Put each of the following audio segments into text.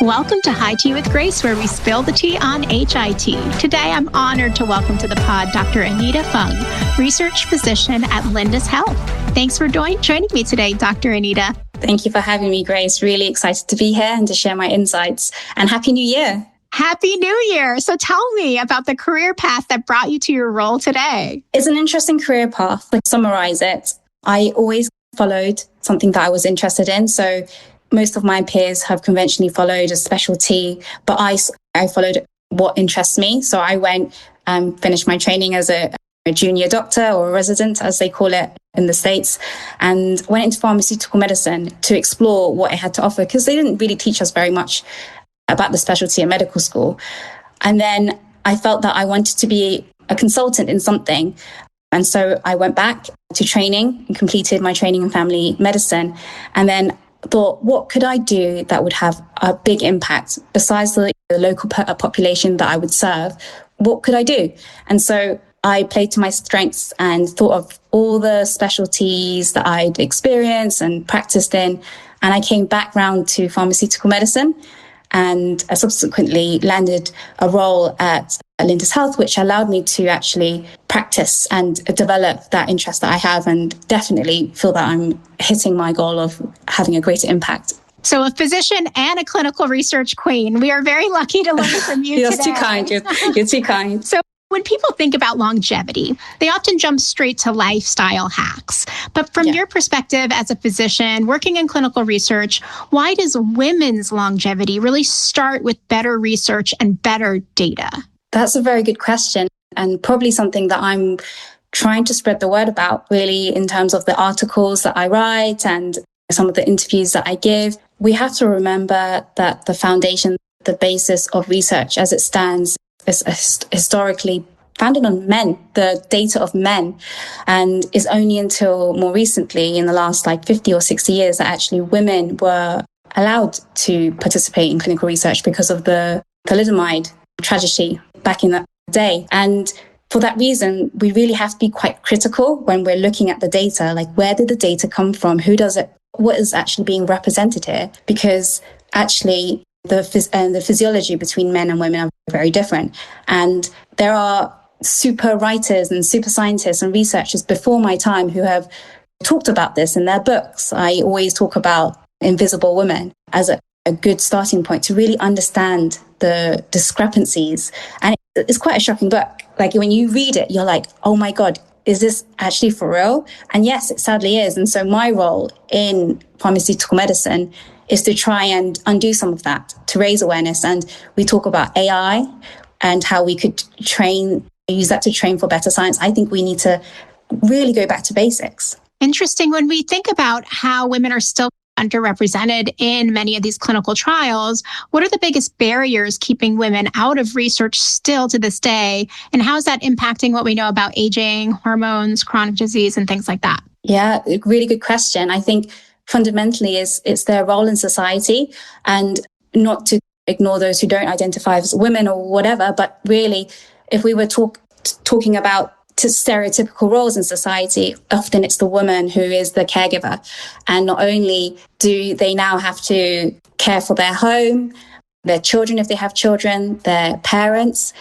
Welcome to HITea with Grace, where we spill the tea on HITea. Today, I'm honored to welcome to the pod Dr. Anita Phung, research physician at Lindus Health. Thanks for joining me today, Dr. Anita. Thank you for having me, Grace. Really excited to be here and to share my insights. And Happy New Year. Happy New Year. So tell me about the career path that brought you to your role today. It's an interesting career path. To summarize it, I always followed something that I was interested in. So most of my peers have conventionally followed a specialty, but I followed what interests me. So I went and finished my training as a junior doctor or a resident, as they call it in the States, and went into pharmaceutical medicine to explore what it had to offer, because they didn't really teach us very much about the specialty at medical school. And then I felt that I wanted to be a consultant in something. And so I went back to training and completed my training in family medicine, and then thought, what could I do that would have a big impact besides the local population that I would serve? What could I do? And so I played to my strengths and thought of all the specialties that I'd experienced and practiced in. And I came back round to pharmaceutical medicine, and I subsequently landed a role at Lindus Health, which allowed me to actually practice and develop that interest that I have, and definitely feel that I'm hitting my goal of having a greater impact. So a physician and a clinical research queen. We are very lucky to learn from you You're today. too kind. You're too kind. So when people think about longevity, they often jump straight to lifestyle hacks. But from your perspective as a physician working in clinical research, why does women's longevity really start with better research and better data? That's a very good question, and probably something that I'm trying to spread the word about, really, in terms of the articles that I write and some of the interviews that I give. We have to remember that the foundation, the basis of research as it stands, is historically founded on men, the data of men. And it's only until more recently, in the last 50 or 60 years, that actually women were allowed to participate in clinical research because of the thalidomide tragedy back in that day. And for that reason, we really have to be quite critical when we're looking at the data. Where did the data come from? Who does it? What is actually being represented here? Because actually, the physiology between men and women are very different. And there are super writers and super scientists and researchers before my time who have talked about this in their books. I always talk about Invisible Women as a good starting point to really understand the discrepancies. And it's quite a shocking book. When you read it, you're like, oh my God, is this actually for real? And yes, it sadly is. And so my role in pharmaceutical medicine is to try and undo some of that, to raise awareness. And we talk about AI and how we could use that to train for better science. I think we need to really go back to basics. Interesting. When we think about how women are still underrepresented in many of these clinical trials, what are the biggest barriers keeping women out of research still to this day? And how is that impacting what we know about aging, hormones, chronic disease, and things like that? Yeah, really good question. I think fundamentally it's their role in society, and not to ignore those who don't identify as women or whatever, but really, if we were talking about stereotypical roles in society, often it's the woman who is the caregiver. And not only do they now have to care for their home, their children if they have children, their parents,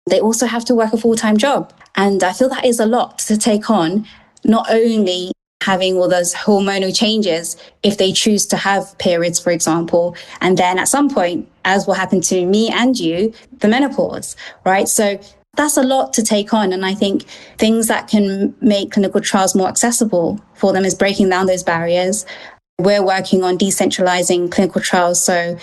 they also have to work a full-time job. And I feel that is a lot to take on, not only having all those hormonal changes if they choose to have periods, for example, and then at some point, as will happen to me and you, the menopause, right? So that's a lot to take on. And I think things that can make clinical trials more accessible for them is breaking down those barriers. We're working on decentralizing clinical trials. So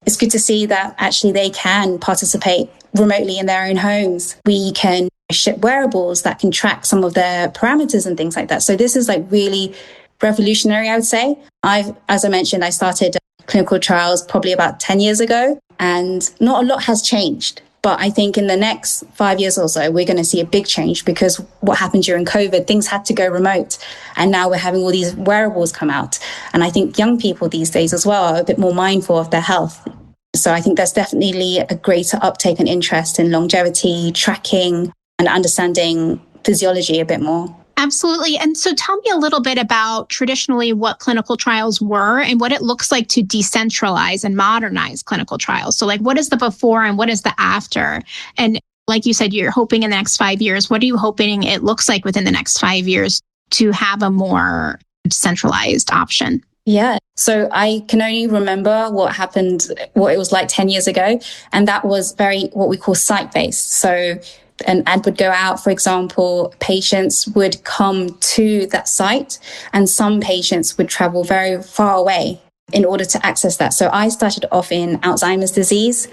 it's good to see that actually they can participate remotely in their own homes. We can ship wearables that can track some of their parameters and things like that. So this is really revolutionary, I would say. As I mentioned, I started clinical trials probably about 10 years ago, and not a lot has changed. But I think in the next 5 years or so, we're going to see a big change, because what happened during COVID, things had to go remote. And now we're having all these wearables come out. And I think young people these days as well are a bit more mindful of their health. So I think there's definitely a greater uptake and interest in longevity, tracking, and understanding physiology a bit more. Absolutely. And so tell me a little bit about traditionally what clinical trials were and what it looks like to decentralize and modernize clinical trials. So like what is the before and what is the after? And like you said, you're hoping in the next 5 years. What are you hoping it looks like within the next 5 years to have a more centralized option? Yeah. So I can only remember what happened, what it was like 10 years ago. And that was very what we call site-based. So an ad would go out, for example, patients would come to that site and some patients would travel very far away in order to access that. So I started off in Alzheimer's disease.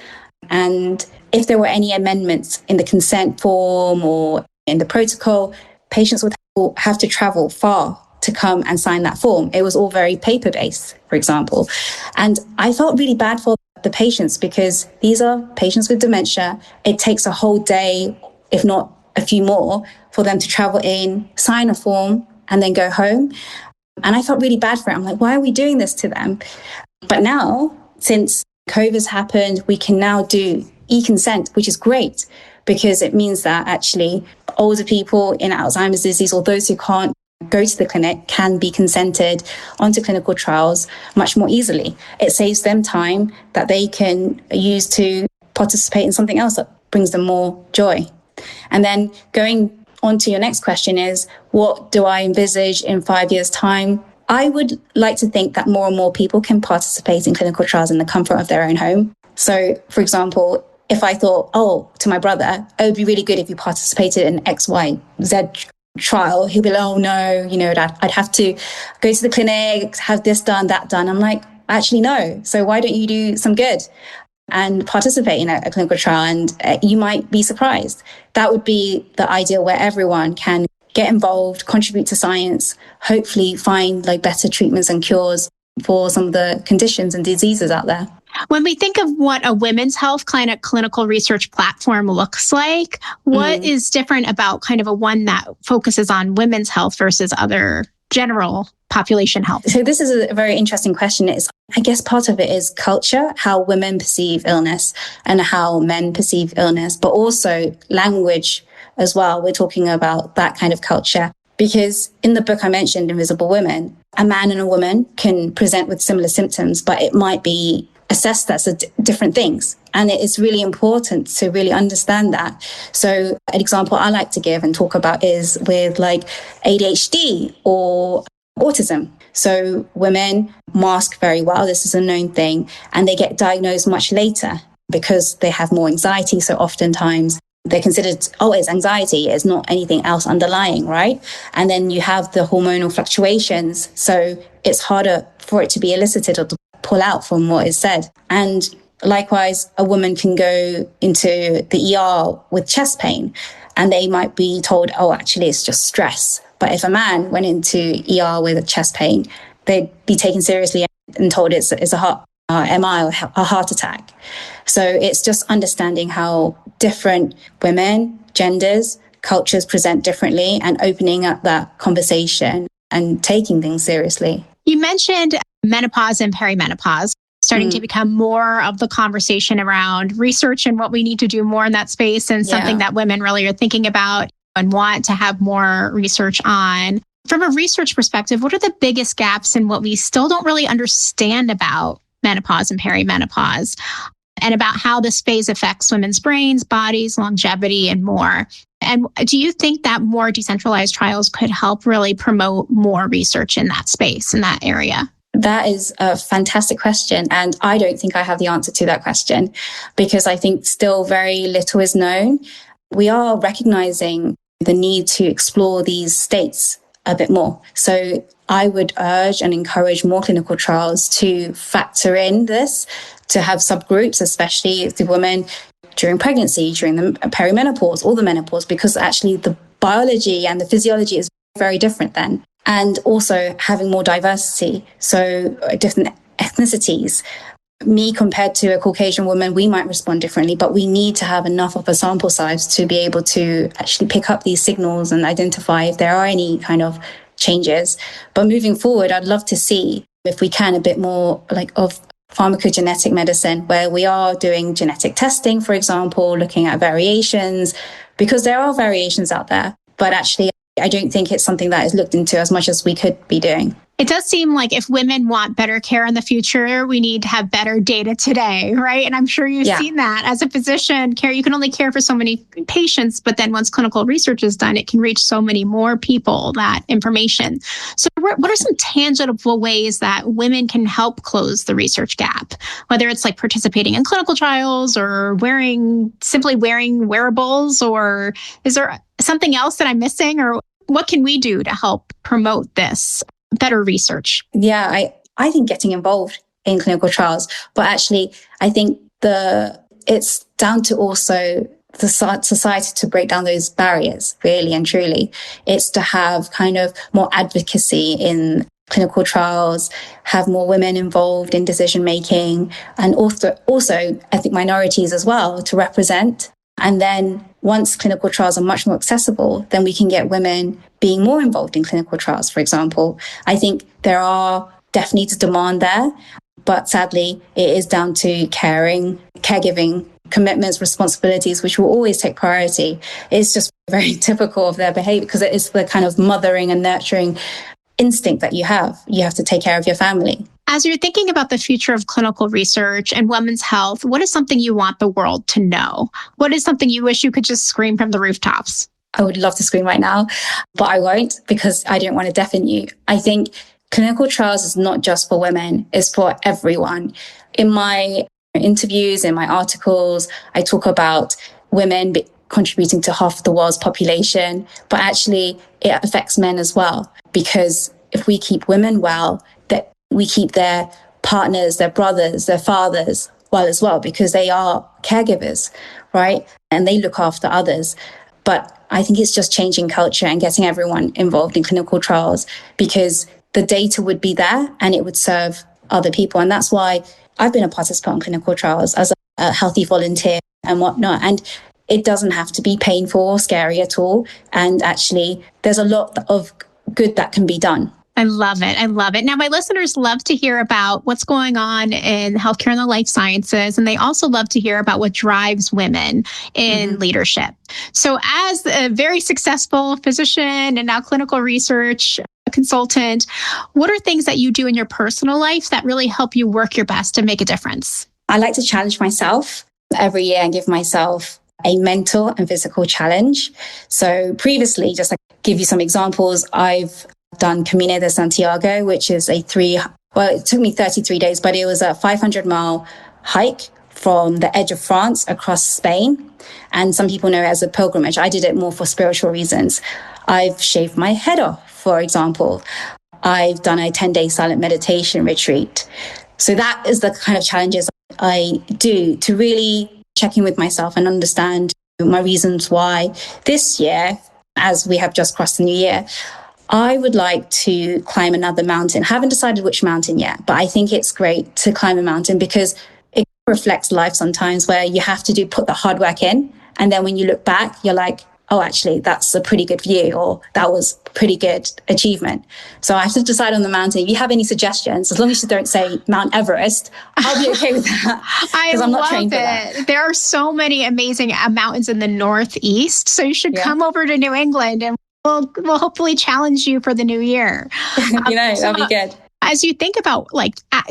And if there were any amendments in the consent form or in the protocol, patients would have to travel far to come and sign that form. It was all very paper-based, for example. And I felt really bad for the patients because these are patients with dementia. It takes a whole day, if not a few more, for them to travel in, sign a form, and then go home. And I felt really bad for it. I'm like, why are we doing this to them? But now, since COVID's happened, we can now do e-consent, which is great because it means that actually older people in Alzheimer's disease or those who can't go to the clinic can be consented onto clinical trials much more easily. It saves them time that they can use to participate in something else that brings them more joy. And then going on to your next question is, what do I envisage in 5 years' time? I would like to think that more and more people can participate in clinical trials in the comfort of their own home. So, for example, if I thought, to my brother, it would be really good if you participated in X, Y, Z trial, he'll be like, oh no, I'd have to go to the clinic, have this done, that done. I'm like, actually, no. So why don't you do some good and participate in a clinical trial? And you might be surprised. That would be the ideal where everyone can get involved, contribute to science, hopefully find like better treatments and cures for some of the conditions and diseases out there. When we think of what a women's health kind of clinical research platform looks like, what is different about kind of a one that focuses on women's health versus other general population health? So this is a very interesting question. I guess part of it is culture, how women perceive illness and how men perceive illness, but also language as well. We're talking about that kind of culture. Because in the book I mentioned, Invisible Women, a man and a woman can present with similar symptoms, but it might be assessed as different things. And it is really important to really understand that. So an example I like to give and talk about is with like ADHD or autism. So women mask very well. This is a known thing. And they get diagnosed much later because they have more anxiety. So oftentimes they're considered, it's anxiety. It's not anything else underlying, right? And then you have the hormonal fluctuations. So it's harder for it to be elicited or to pull out from what is said. And likewise, a woman can go into the ER with chest pain and they might be told, actually, it's just stress. But if a man went into ER with a chest pain, they'd be taken seriously and told it's a heart MI or a heart attack. So it's just understanding how different women, genders, cultures present differently and opening up that conversation and taking things seriously. You mentioned menopause and perimenopause starting to become more of the conversation around research and what we need to do more in that space and something that women really are thinking about and want to have more research on. From a research perspective, what are the biggest gaps in what we still don't really understand about menopause and perimenopause and about how this phase affects women's brains, bodies, longevity, and more? And do you think that more decentralized trials could help really promote more research in that space, in that area? That is a fantastic question. And I don't think I have the answer to that question because I think still very little is known. We are recognizing the need to explore these states a bit more. So I would urge and encourage more clinical trials to factor in this, to have subgroups, especially the women during pregnancy, during the perimenopause, or the menopause, because actually the biology and the physiology is very different then. And also having more diversity, so different ethnicities. Me compared to a Caucasian woman, we might respond differently, but we need to have enough of a sample size to be able to actually pick up these signals and identify if there are any kind of changes. But moving forward, I'd love to see, if we can, a bit more like of pharmacogenetic medicine, where we are doing genetic testing, for example, looking at variations, because there are variations out there. But actually, I don't think it's something that is looked into as much as we could be doing. It does seem like if women want better care in the future, we need to have better data today, right? And I'm sure you've seen that as a physician. You can only care for so many patients, but then once clinical research is done, it can reach so many more people, that information. So what are some tangible ways that women can help close the research gap? Whether it's like participating in clinical trials or simply wearing wearables, or is there something else that I'm missing, or what can we do to help promote this better research? Yeah, I think getting involved in clinical trials, but actually I think it's down to also the society to break down those barriers, really and truly. It's to have kind of more advocacy in clinical trials, have more women involved in decision making, and also ethnic minorities as well to represent. And then once clinical trials are much more accessible, then we can get women being more involved in clinical trials, for example. I think there are definitely demand there, but sadly, it is down to caregiving, commitments, responsibilities, which will always take priority. It's just very typical of their behavior because it is the kind of mothering and nurturing instinct that you have. You have to take care of your family. As you're thinking about the future of clinical research and women's health, what is something you want the world to know? What is something you wish you could just scream from the rooftops? I would love to scream right now, but I won't because I don't want to deafen you. I think clinical trials is not just for women, it's for everyone. In my interviews, in my articles, I talk about women contributing to half the world's population, but actually it affects men as well. Because if we keep women well, that we keep their partners, their brothers, their fathers well as well, because they are caregivers, right? And they look after others. But I think it's just changing culture and getting everyone involved in clinical trials because the data would be there and it would serve other people. And that's why I've been a participant in clinical trials as a healthy volunteer and whatnot. And it doesn't have to be painful or scary at all. And actually, there's a lot of good that can be done. I love it. I love it. Now, my listeners love to hear about what's going on in healthcare and the life sciences, and they also love to hear about what drives women in leadership. So as a very successful physician and now clinical research consultant, what are things that you do in your personal life that really help you work your best to make a difference? I like to challenge myself every year and give myself a mental and physical challenge. So previously, just like give you some examples, I've done Camino de Santiago, which is it took me 33 days, but it was a 500-mile hike from the edge of France across Spain. And some people know it as a pilgrimage. I did it more for spiritual reasons. I've shaved my head off, for example. I've done a 10-day silent meditation retreat. So that is the kind of challenges I do to really check in with myself and understand my reasons why this year, as we have just crossed the new year, I would like to climb another mountain. Haven't decided which mountain yet, but I think it's great to climb a mountain because it reflects life sometimes where you have to put the hard work in. And then when you look back, you're like, oh, actually, that's a pretty good view, or that was pretty good achievement. So I have to decide on the mountain. If you have any suggestions, as long as you don't say Mount Everest, I'll be okay with that. I love it. There are so many amazing mountains in the Northeast. So you should come over to New England and we'll hopefully challenge you for the new year. That'll be good. As you think about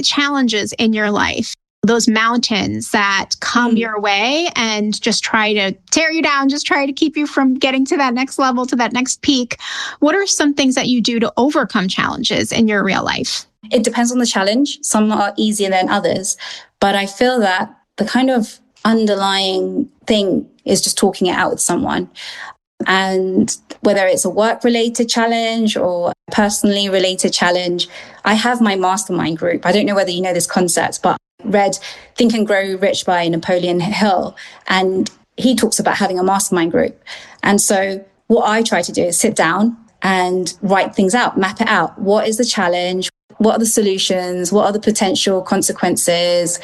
challenges in your life, those mountains that come your way and just try to tear you down, just try to keep you from getting to that next level, to that next peak, what are some things that you do to overcome challenges in your real life? It depends on the challenge. Some are easier than others. But I feel that the kind of underlying thing is just talking it out with someone. And whether it's a work-related challenge or a personally related challenge, I have my mastermind group. I don't know whether you know this concept, but I read Think and Grow Rich by Napoleon Hill, and he talks about having a mastermind group. And so what I try to do is sit down and write things out, map it out. What is the challenge? What are the solutions? What are the potential consequences?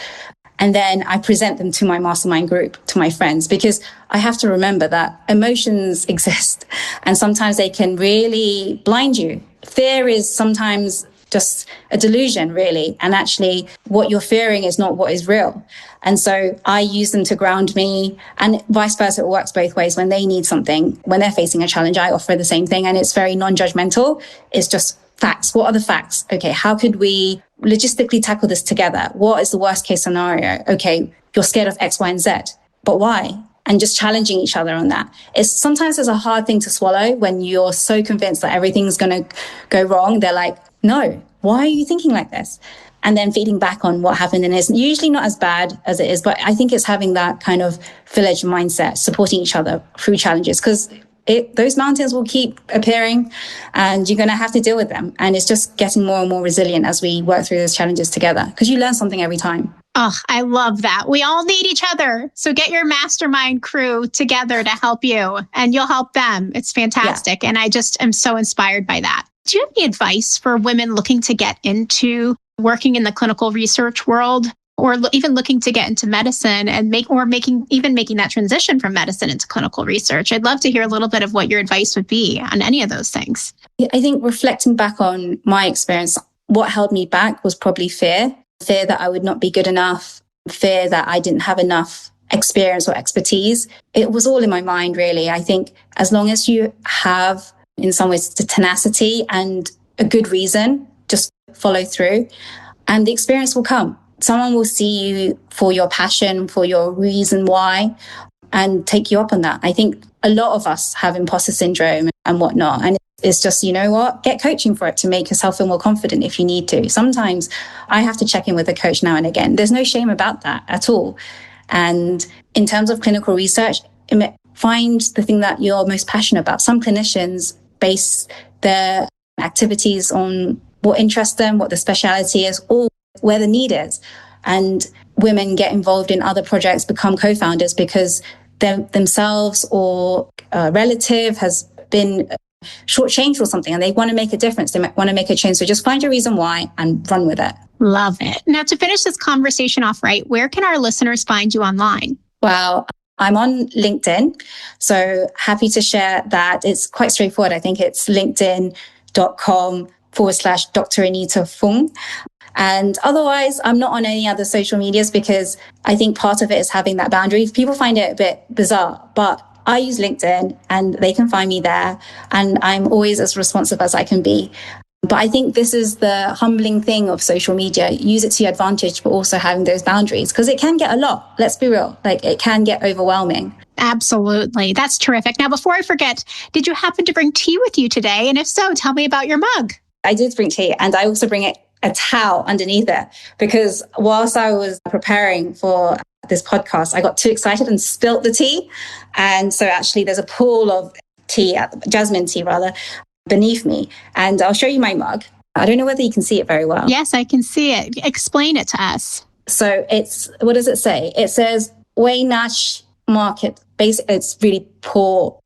And then I present them to my mastermind group, to my friends, because I have to remember that emotions exist and sometimes they can really blind you. Fear is sometimes just a delusion, really. And actually, what you're fearing is not what is real. And so I use them to ground me, and vice versa. It works both ways. When they need something, when they're facing a challenge, I offer the same thing. And it's very non-judgmental. It's just facts. What are the facts? Okay, how could we logistically tackle this together? What is the worst case scenario? Okay, you're scared of X, Y, and Z, but why? And just challenging each other on that. Sometimes it's a hard thing to swallow when you're so convinced that everything's going to go wrong. They're like, no, why are you thinking like this? And then feeding back on what happened. And it's usually not as bad as it is, but I think it's having that kind of village mindset, supporting each other through challenges, because those mountains will keep appearing and you're going to have to deal with them. And it's just getting more and more resilient as we work through those challenges together, because you learn something every time. Oh, I love that. We all need each other. So get your mastermind crew together to help you, and you'll help them. It's fantastic. Yeah. And I just am so inspired by that. Do you have any advice for women looking to get into working in the clinical research world, or even looking to get into medicine and making that transition from medicine into clinical research? I'd love to hear a little bit of what your advice would be on any of those things. I think reflecting back on my experience, what held me back was probably fear that I would not be good enough, fear that I didn't have enough experience or expertise. It was all in my mind, really. I think as long as you have, in some ways, the tenacity and a good reason, just follow through and the experience will come. Someone will see you for your passion, for your reason why, and take you up on that. I think a lot of us have imposter syndrome and whatnot. And it's just, you know what, get coaching for it to make yourself feel more confident if you need to. Sometimes I have to check in with a coach now and again. There's no shame about that at all. And in terms of clinical research, find the thing that you're most passionate about. Some clinicians base their activities on what interests them, what the speciality is, or where the need is. And women get involved in other projects, become co-founders because themselves or a relative has been shortchanged or something, and they want to make a difference. They might want to make a change. So just find your reason why and run with it. Love it. Now, to finish this conversation off right, where can our listeners find you online? Well, I'm on LinkedIn, so happy to share that. It's quite straightforward. I think it's linkedin.com/Dr. Anita Phung. And otherwise, I'm not on any other social medias because I think part of it is having that boundary. People find it a bit bizarre, but I use LinkedIn and they can find me there. And I'm always as responsive as I can be. But I think this is the humbling thing of social media. Use it to your advantage, but also having those boundaries, because it can get a lot. Let's be real. Like, it can get overwhelming. Absolutely. That's terrific. Now, before I forget, did you happen to bring tea with you today? And if so, tell me about your mug. I did bring tea, and I also bring a towel underneath it, because whilst I was preparing for this podcast, I got too excited and spilt the tea. And so actually there's a pool of tea, jasmine tea rather, beneath me. And I'll show you my mug. I don't know whether you can see it very well. Yes, I can see it. Explain it to us. So what does it say? It says Weihnacht Market. Basically, it's really poor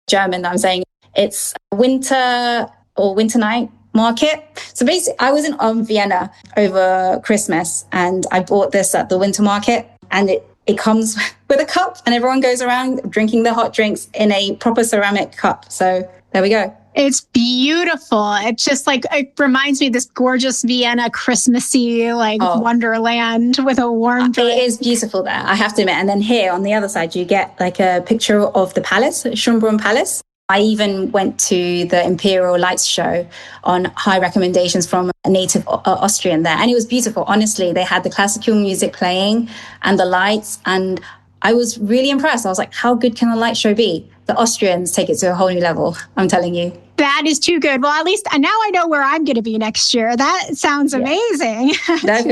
German that I'm saying. It's winter night market. So basically, I was in Vienna over Christmas and I bought this at the winter market, and it comes with a cup and everyone goes around drinking the hot drinks in a proper ceramic cup. So there we go. It's beautiful. It's just like, it reminds me of this gorgeous Vienna Christmassy, wonderland with a warm drink. It is beautiful there, I have to admit. And then here on the other side, you get like a picture of the palace, Schönbrunn Palace. I even went to the Imperial Lights show on high recommendations from a native Austrian there. And it was beautiful. Honestly, they had the classical music playing and the lights. And I was really impressed. I was like, how good can a light show be? The Austrians take it to a whole new level, I'm telling you. That is too good. Well, at least now I know where I'm going to be next year. That sounds amazing. No,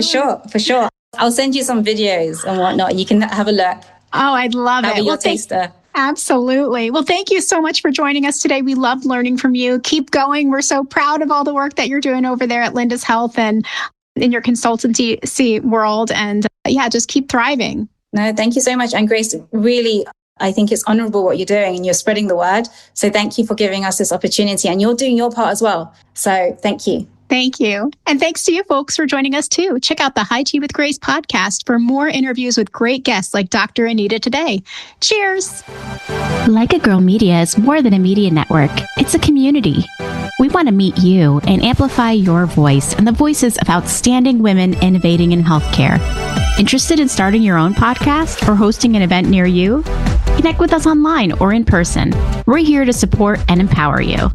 for sure. I'll send you some videos and whatnot. You can have a look. Oh, I'd love it. That'll be your taster. Absolutely. Well, thank you so much for joining us today. We loved learning from you. Keep going. We're so proud of all the work that you're doing over there at Lindus Health and in your consultancy world. And just keep thriving. No, thank you so much. And Grace, really, I think it's honorable what you're doing and you're spreading the word. So thank you for giving us this opportunity, and you're doing your part as well. So thank you. Thank you. And thanks to you folks for joining us too. Check out the HITea with Grace podcast for more interviews with great guests like Dr. Anita today. Cheers. Like a Girl Media is more than a media network. It's a community. We want to meet you and amplify your voice and the voices of outstanding women innovating in healthcare. Interested in starting your own podcast or hosting an event near you? Connect with us online or in person. We're here to support and empower you.